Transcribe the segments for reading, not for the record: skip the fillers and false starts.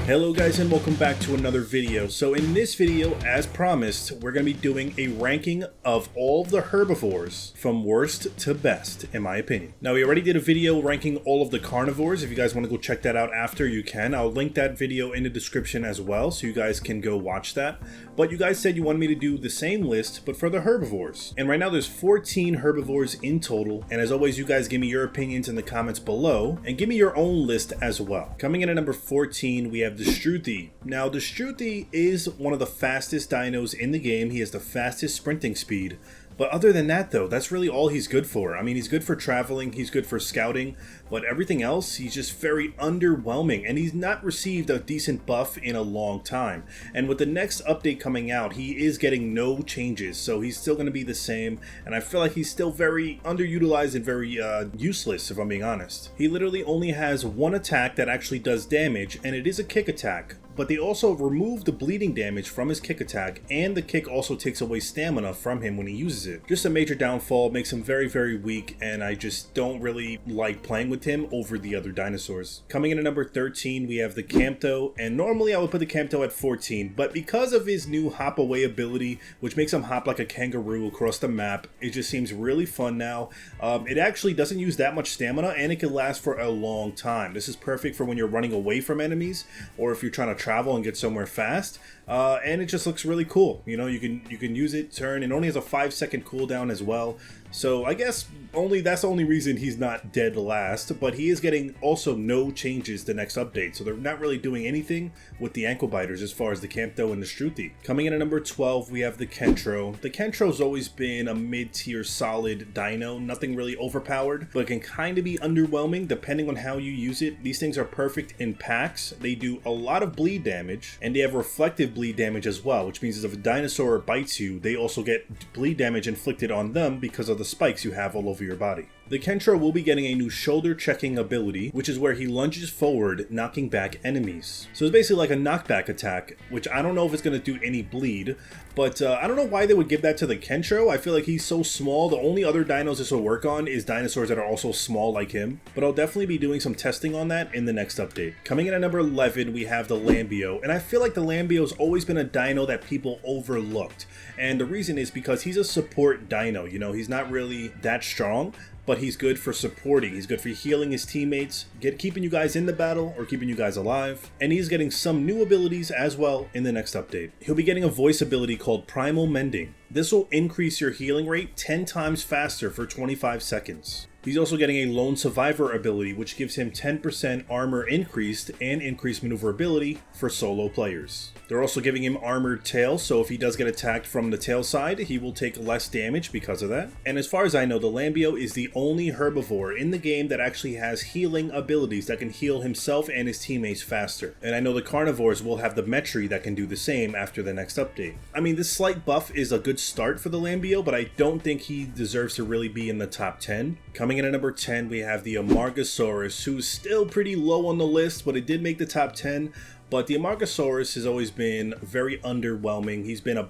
Hello guys and welcome back to another video. So in this video, as promised, we're going to be doing a ranking of all the herbivores from worst to best, in my opinion. Now we already did a video ranking all of the carnivores. If you guys want to go check that out after, you can. I'll link that video in the description as well, so you guys can go watch that. But you guys said you wanted me to do the same list, but for the herbivores. And right now there's 14 herbivores in total. And as always, you guys give me your opinions in the comments below, and give me your own list as well. Coming in at number 14, we have the Struthi. Now the Struthi is one of the fastest dinos in the game. He has the fastest sprinting speed. But other than that though, that's really all he's good for. I mean, he's good for traveling, he's good for scouting, but everything else, he's just very underwhelming, and he's not received a decent buff in a long time. And with the next update coming out, he is getting no changes, so he's still going to be the same, and I feel like he's still very underutilized and very useless, if I'm being honest. He literally only has one attack that actually does damage, and it is a kick attack. But they also remove the bleeding damage from his kick attack, and the kick also takes away stamina from him when he uses it. Just a major downfall, makes him very, very weak, and I just don't really like playing with him over the other dinosaurs. Coming in at number 13, we have the Kentro, and normally I would put the Kentro at 14, but because of his new hop away ability, which makes him hop like a kangaroo across the map, it just seems really fun now. It actually doesn't use that much stamina, and it can last for a long time. This is perfect for when you're running away from enemies, or if you're trying to travel and get somewhere fast, and it just looks really cool. You know, you can use it, turn, and only has a 5-second cooldown as well. So I guess that's the only reason he's not dead last, but he is getting also no changes the next update, so they're not really doing anything with the ankle biters as far as the Kentro and the Struthi. Coming in at number 12, we have the Kentro. The Kentro's always been a mid-tier solid dino, nothing really overpowered, but can kind of be underwhelming depending on how you use it. These things are perfect in packs. They do a lot of bleed damage, and they have reflective bleed damage as well, which means if a dinosaur bites you, they also get bleed damage inflicted on them because of the spikes you have all over your body. The Kentro will be getting a new shoulder checking ability, which is where he lunges forward, knocking back enemies. So it's basically like a knockback attack, which I don't know if it's going to do any bleed, but I don't know why they would give that to the Kentro. I feel like he's so small. The only other dinos this will work on is dinosaurs that are also small like him, but I'll definitely be doing some testing on that in the next update. Coming in at number 11, we have the Lambo, and I feel like the Lambo's always been a dino that people overlooked, and the reason is because he's a support dino. You know, he's not really that strong, but he's good for supporting. He's good for healing his teammates, keeping you guys in the battle or keeping you guys alive. And he's getting some new abilities as well in the next update. He'll be getting a voice ability called Primal Mending. This will increase your healing rate 10 times faster for 25 seconds. He's also getting a Lone Survivor ability, which gives him 10% armor increased and increased maneuverability for solo players. They're also giving him Armored Tail, so if he does get attacked from the tail side, he will take less damage because of that. And as far as I know, the Lambo is the only herbivore in the game that actually has healing abilities that can heal himself and his teammates faster. And I know the carnivores will have the Metri that can do the same after the next update. I mean, this slight buff is a good start for the Lambo, but I don't think he deserves to really be in the top 10. Coming in at number 10, we have the Amargasaurus, who's still pretty low on the list, but it did make the top 10. But the Amargasaurus has always been very underwhelming. He's been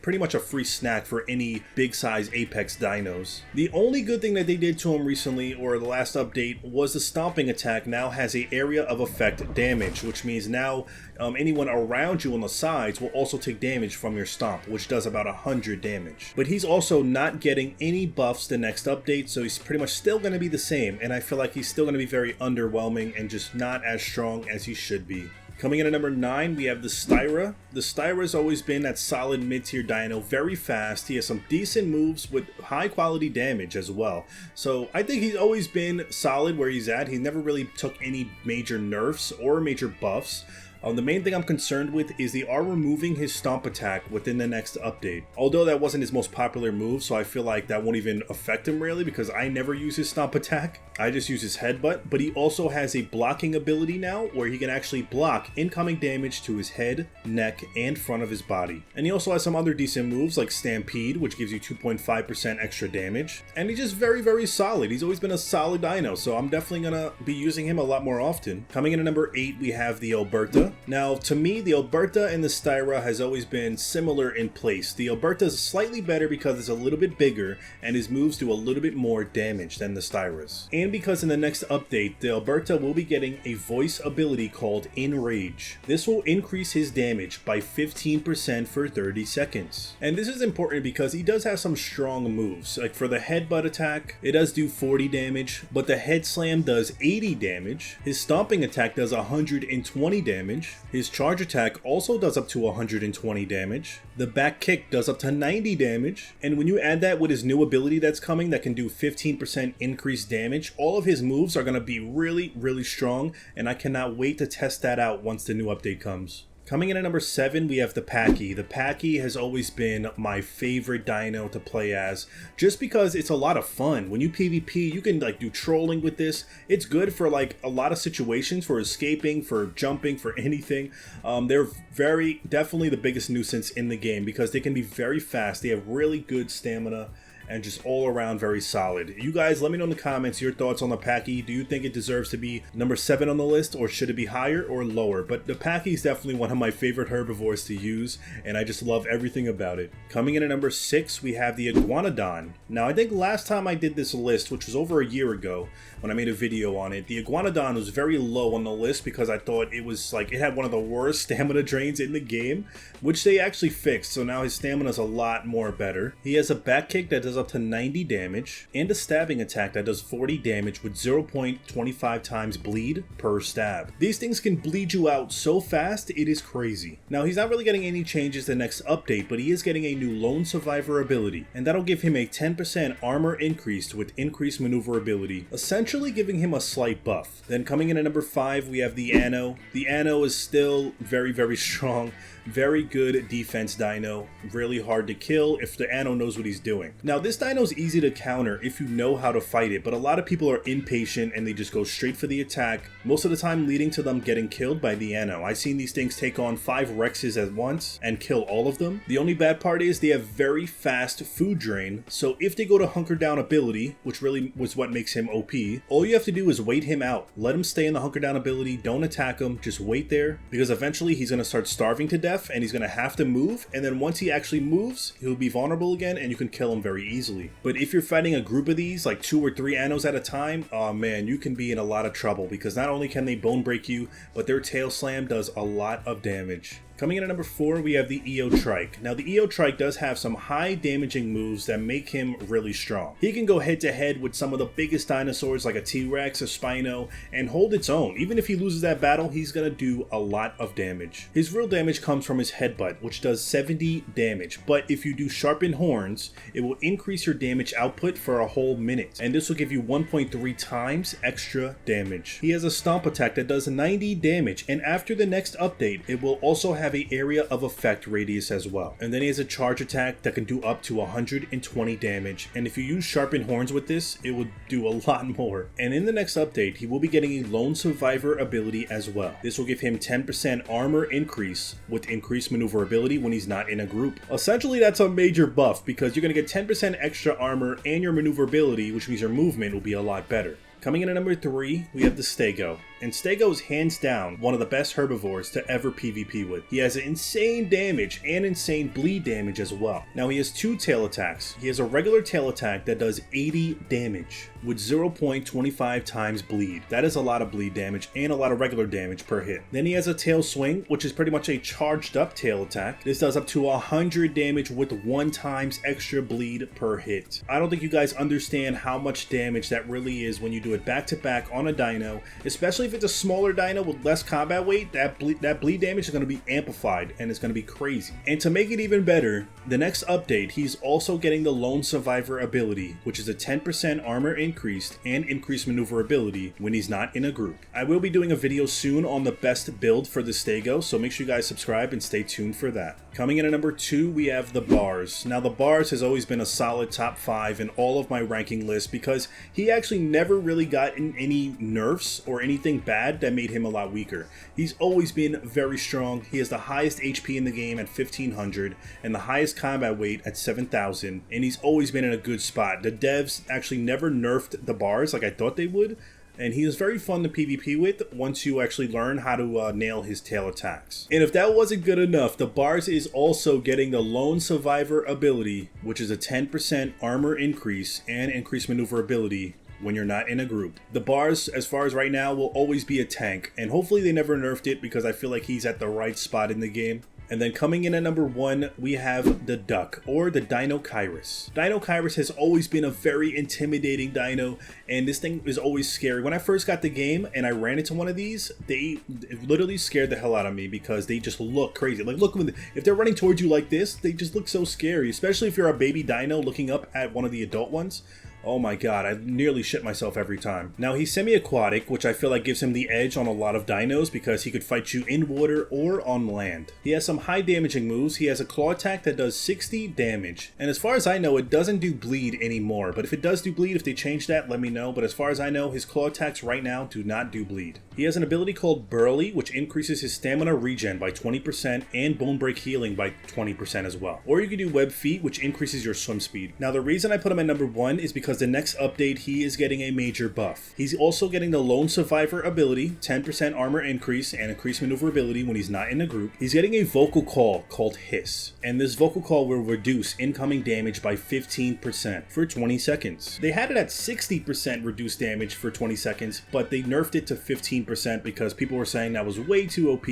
pretty much a free snack for any big size apex dinos. The only good thing that they did to him recently, or the last update, was the stomping attack now has a area of effect damage, which means now anyone around you on the sides will also take damage from your stomp, which does about 100 damage. But he's also not getting any buffs the next update, so he's pretty much still going to be the same, and I feel like he's still going to be very underwhelming and just not as strong as he should be. Coming in at number 9, we have the Styra. The Styra has always been that solid mid-tier dino, very fast. He has some decent moves with high quality damage as well. So I think he's always been solid where he's at. He never really took any major nerfs or major buffs. The main thing I'm concerned with is they are removing his stomp attack within the next update. Although that wasn't his most popular move, so I feel like that won't even affect him really, because I never use his stomp attack. I just use his headbutt, but he also has a blocking ability now where he can actually block incoming damage to his head, neck, and front of his body. And he also has some other decent moves like Stampede, which gives you 2.5% extra damage. And he's just very, very solid. He's always been a solid dino, so I'm definitely gonna be using him a lot more often. Coming in at number 8, we have the Alberta. Now, to me, the Alberta and the Styra has always been similar in place. The Alberta is slightly better because it's a little bit bigger, and his moves do a little bit more damage than the Styras. And and because in the next update, the Alberta will be getting a voice ability called Enrage. This will increase his damage by 15% for 30 seconds. And this is important because he does have some strong moves. Like for the headbutt attack, it does do 40 damage, but the head slam does 80 damage. His stomping attack does 120 damage. His charge attack also does up to 120 damage. The back kick does up to 90 damage. And when you add that with his new ability that's coming that can do 15% increased damage, all of his moves are going to be really, really strong. And I cannot wait to test that out once the new update comes. Coming in at number 7, we have the Paky. The Paky has always been my favorite dino to play as, just because it's a lot of fun. When you PvP, you can like do trolling with this. It's good for like a lot of situations, for escaping, for jumping, for anything. They're definitely the biggest nuisance in the game because they can be very fast. They have really good stamina and just all around very solid. You guys, let me know in the comments your thoughts on the Paky. Do you think it deserves to be number 7 on the list, or should it be higher or lower? But the Paky is definitely one of my favorite herbivores to use, and I just love everything about it. Coming in at number 6, we have the Iguanodon. Now, I think last time I did this list, which was over a year ago, when I made a video on it, the Iguanodon was very low on the list because I thought it was like, it had one of the worst stamina drains in the game, which they actually fixed, so now his stamina is a lot more better. He has a back kick that does up to 90 damage, and a stabbing attack that does 40 damage with 0.25 times bleed per stab. These things can bleed you out so fast, it is crazy. Now, he's not really getting any changes the next update, but he is getting a new Lone Survivor ability, and that'll give him a 10% armor increased with increased maneuverability, essentially giving him a slight buff. Then coming in at number 5, we have the Theano. The Theano is still very, very strong. Very good defense dino, really hard to kill if the Theano knows what he's doing. Now, this dino is easy to counter if you know how to fight it, but a lot of people are impatient and they just go straight for the attack, most of the time leading to them getting killed by the Theano. I've seen these things take on 5 Rexes at once and kill all of them. The only bad part is they have very fast food drain, so if they go to hunker down ability, which really was what makes him OP, all you have to do is wait him out. Let him stay in the hunker down ability, don't attack him, just wait there, because eventually he's going to start starving to death and he's going to have to move, and then once he actually moves, he'll be vulnerable again and you can kill him very easily. But if you're fighting a group of these, like 2 or 3 Theanos at a time, oh man, you can be in a lot of trouble because not only can they bone break you, but their tail slam does a lot of damage. Coming in at number 4, we have the Eot Trike. Now, the Eot Trike does have some high damaging moves that make him really strong. He can go head to head with some of the biggest dinosaurs like a T-Rex, a Spino, and hold its own. Even if he loses that battle, he's gonna do a lot of damage. His real damage comes from his headbutt, which does 70 damage. But if you do sharpened horns, it will increase your damage output for a whole minute. And this will give you 1.3 times extra damage. He has a stomp attack that does 90 damage. And after the next update, it will also have a area of effect radius as well. And then he has a charge attack that can do up to 120 damage. And if you use sharpened horns with this, it will do a lot more. And in the next update, he will be getting a Lone Survivor ability as well. This will give him 10% armor increase with increased maneuverability when he's not in a group. Essentially, that's a major buff because you're going to get 10% extra armor and your maneuverability, which means your movement will be a lot better. Coming in at number 3, we have the Stego. And Stego is hands down one of the best herbivores to ever PvP with. He has insane damage and insane bleed damage as well. Now, he has 2 tail attacks. He has a regular tail attack that does 80 damage with 0.25 times bleed. That is a lot of bleed damage and a lot of regular damage per hit. Then he has a tail swing, which is pretty much a charged up tail attack. This does up to 100 damage with 1 times extra bleed per hit. I don't think you guys understand how much damage that really is when you do it back to back on a dino, especially if it's a smaller dino with less combat weight. That bleed damage is going to be amplified and it's going to be crazy. And to make it even better, the next update, he's also getting the Lone Survivor ability, which is a 10% armor increased and increased maneuverability when he's not in a group. I will be doing a video soon on the best build for the Stego, so make sure you guys subscribe and stay tuned for that. Coming in at number 2, we have the Bars. Now, the Bars has always been a solid top 5 in all of my ranking lists because he actually never really got in any nerfs or anything bad that made him a lot weaker. He's always been very strong. He has the highest HP in the game at 1500 and the highest combat weight at 7000, and he's always been in a good spot. The devs actually never nerfed the Bars like I thought they would, and he is very fun to PvP with once you actually learn how to nail his tail attacks. And if that wasn't good enough, the Bars is also getting the Lone Survivor ability, which is a 10% armor increase and increased maneuverability when you're not in a group. The bars, as far as right now, will always be a tank, and hopefully they never nerfed it because I feel like he's at the right spot in the game. And then coming in at number 1, we have the duck, or the Deinocherius. Deinocherius has always been a very intimidating dino, and this thing is always scary. When I first got the game and I ran into one of these, it literally scared the hell out of me because they just look crazy. Like, look, if they're running towards you like this, they just look so scary, especially if you're a baby dino looking up at one of the adult ones. Oh my god, I nearly shit myself every time. Now, he's semi-aquatic, which I feel like gives him the edge on a lot of dinos because he could fight you in water or on land. He has some high damaging moves. He has a claw attack that does 60 damage. And as far as I know, it doesn't do bleed anymore. But if it does do bleed, if they change that, let me know. But as far as I know, his claw attacks right now do not do bleed. He has an ability called Burly, which increases his stamina regen by 20% and bone break healing by 20% as well. Or you can do Web Feet, which increases your swim speed. Now, the reason I put him at number 1 is because the next update, he is getting a major buff. He's also getting the Lone Survivor ability, 10% armor increase and increased maneuverability when he's not in a group. He's getting a vocal call called Hiss, and this vocal call will reduce incoming damage by 15% for 20 seconds. They had it at 60% reduced damage for 20 seconds, but they nerfed it to 15% because people were saying that was way too OP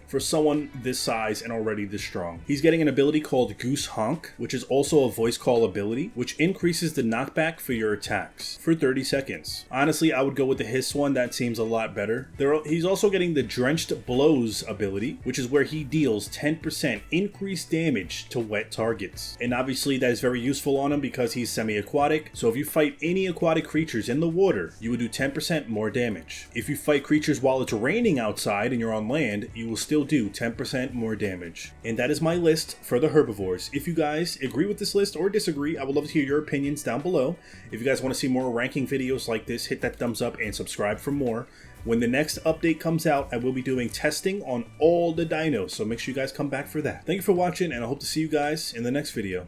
for someone this size and already this strong. He's getting an ability called Goose Honk, which is also a voice call ability, which increases the knockback for your attacks for 30 seconds. Honestly, I would go with the Hiss one. That seems a lot better. He's also getting the Drenched Blows ability, which is where he deals 10% increased damage to wet targets. And obviously that is very useful on him because he's semi-aquatic. So if you fight any aquatic creatures in the water, you would do 10% more damage. If you fight creatures while it's raining outside and you're on land, you will still do 10% more damage. And that is my list for the herbivores. If you guys agree with this list or disagree, I would love to hear your opinions down below. If you guys want to see more ranking videos like this, hit that thumbs up and subscribe for more. When the next update comes out, I will be doing testing on all the dinos, so make sure you guys come back for that. Thank you for watching, and I hope to see you guys in the next video.